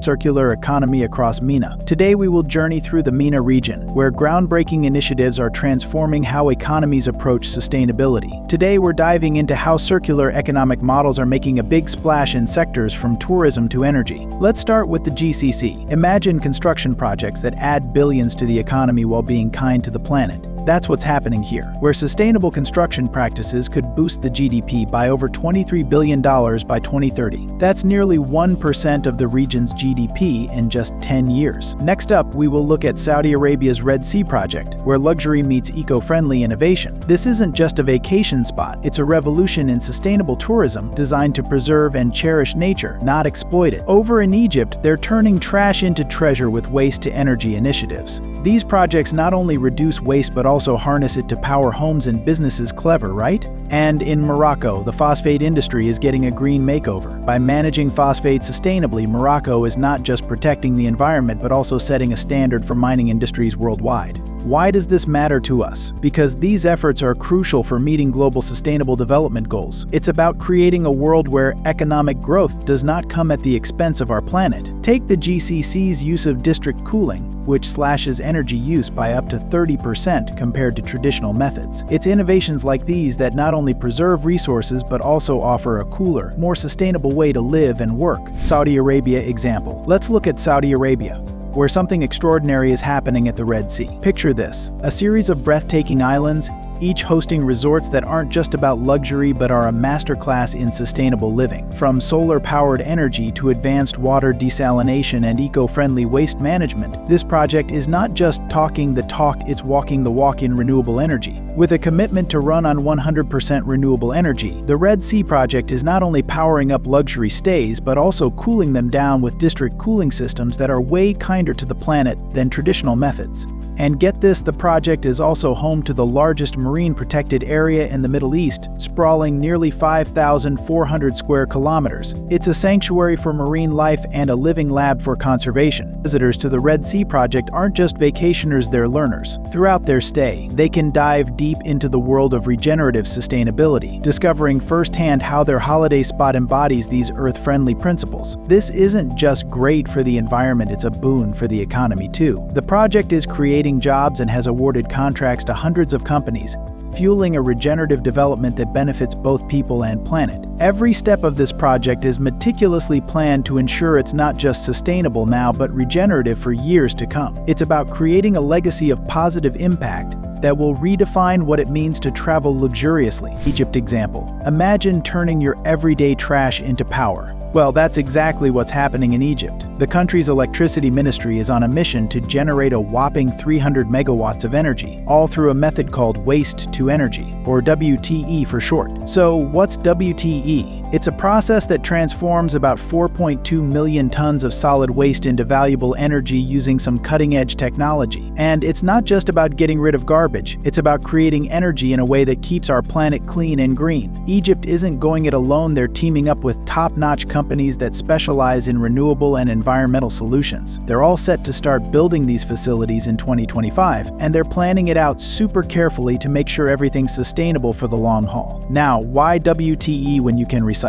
circular economy across MENA. Today we will journey through the MENA region, where groundbreaking initiatives are transforming how economies approach sustainability. Today we're diving into how circular economic models are making a big splash in sectors from tourism to energy. Let's start with the GCC. Imagine construction projects that add billions to the economy while being kind to the planet. That's what's happening here, where sustainable construction practices could boost the GDP by over $23 billion by 2030. That's nearly 1% of the region's GDP in just 10 years. Next up, we will look at Saudi Arabia's Red Sea project, where luxury meets eco-friendly innovation. This isn't just a vacation spot, it's a revolution in sustainable tourism designed to preserve and cherish nature, not exploit it. Over in Egypt, they're turning trash into treasure with waste-to-energy initiatives. These projects not only reduce waste but also harness it to power homes and businesses. Clever, right? And in Morocco, the phosphate industry is getting a green makeover. By managing phosphate sustainably, Morocco is not just protecting the environment but also setting a standard for mining industries worldwide. Why does this matter to us? Because these efforts are crucial for meeting global sustainable development goals. It's about creating a world where economic growth does not come at the expense of our planet. Take the GCC's use of district cooling, which slashes energy use by up to 30% compared to traditional methods. It's innovations like these that not only preserve resources but also offer a cooler, more sustainable way to live and work. Saudi Arabia example. Let's look at Saudi Arabia, where something extraordinary is happening at the Red Sea. Picture this: a series of breathtaking islands, each hosting resorts that aren't just about luxury but are a masterclass in sustainable living. From solar-powered energy to advanced water desalination and eco-friendly waste management, this project is not just talking the talk, it's walking the walk in renewable energy. With a commitment to run on 100% renewable energy, the Red Sea project is not only powering up luxury stays but also cooling them down with district cooling systems that are way kinder to the planet than traditional methods. And get this, the project is also home to the largest marine protected area in the Middle East, sprawling nearly 5,400 square kilometers. It's a sanctuary for marine life and a living lab for conservation. Visitors to the Red Sea project aren't just vacationers, they're learners. Throughout their stay, they can dive deep into the world of regenerative sustainability, discovering firsthand how their holiday spot embodies these earth-friendly principles. This isn't just great for the environment, it's a boon for the economy too. The project is creating jobs and has awarded contracts to hundreds of companies, fueling a regenerative development that benefits both people and planet. Every step of this project is meticulously planned to ensure it's not just sustainable now but regenerative for years to come. It's about creating a legacy of positive impact that will redefine what it means to travel luxuriously. Egypt example. Imagine turning your everyday trash into power. Well, that's exactly what's happening in Egypt. The country's electricity ministry is on a mission to generate a whopping 300 megawatts of energy, all through a method called waste to energy, or WTE for short. So what's WTE? It's a process that transforms about 4.2 million tons of solid waste into valuable energy using some cutting-edge technology. And it's not just about getting rid of garbage, it's about creating energy in a way that keeps our planet clean and green. Egypt isn't going it alone, they're teaming up with top-notch companies that specialize in renewable and environmental solutions. They're all set to start building these facilities in 2025, and they're planning it out super carefully to make sure everything's sustainable for the long haul. Now, why WTE when you can recycle?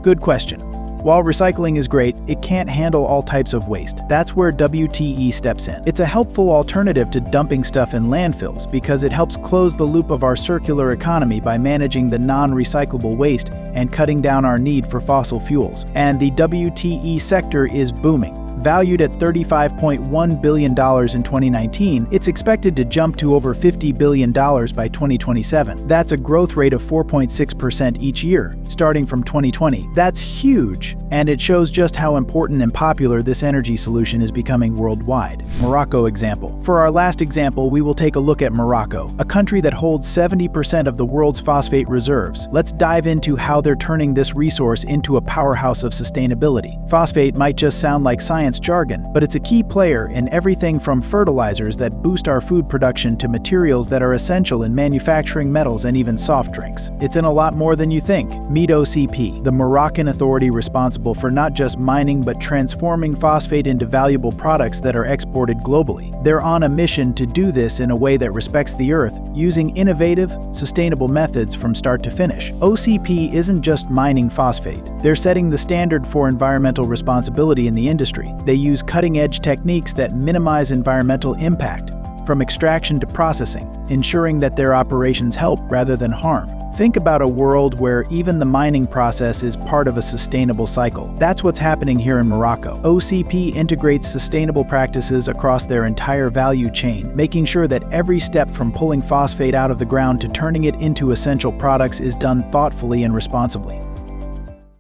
Good question. While recycling is great, it can't handle all types of waste. That's where WTE steps in. It's a helpful alternative to dumping stuff in landfills because it helps close the loop of our circular economy by managing the non-recyclable waste and cutting down our need for fossil fuels. And the WTE sector is booming. Valued at $35.1 billion in 2019, it's expected to jump to over $50 billion by 2027. That's a growth rate of 4.6% each year, starting from 2020. That's huge, and it shows just how important and popular this energy solution is becoming worldwide. Morocco example. For our last example, we will take a look at Morocco, a country that holds 70% of the world's phosphate reserves. Let's dive into how they're turning this resource into a powerhouse of sustainability. Phosphate might just sound like science jargon, but it's a key player in everything from fertilizers that boost our food production to materials that are essential in manufacturing metals and even soft drinks. It's in a lot more than you think. Meet OCP, the Moroccan authority responsible for not just mining but transforming phosphate into valuable products that are exported globally. They're on a mission to do this in a way that respects the earth, using innovative, sustainable methods from start to finish. OCP isn't just mining phosphate. They're setting the standard for environmental responsibility in the industry. They use cutting-edge techniques that minimize environmental impact, from extraction to processing, ensuring that their operations help rather than harm. Think about a world where even the mining process is part of a sustainable cycle. That's what's happening here in Morocco. OCP integrates sustainable practices across their entire value chain, making sure that every step from pulling phosphate out of the ground to turning it into essential products is done thoughtfully and responsibly.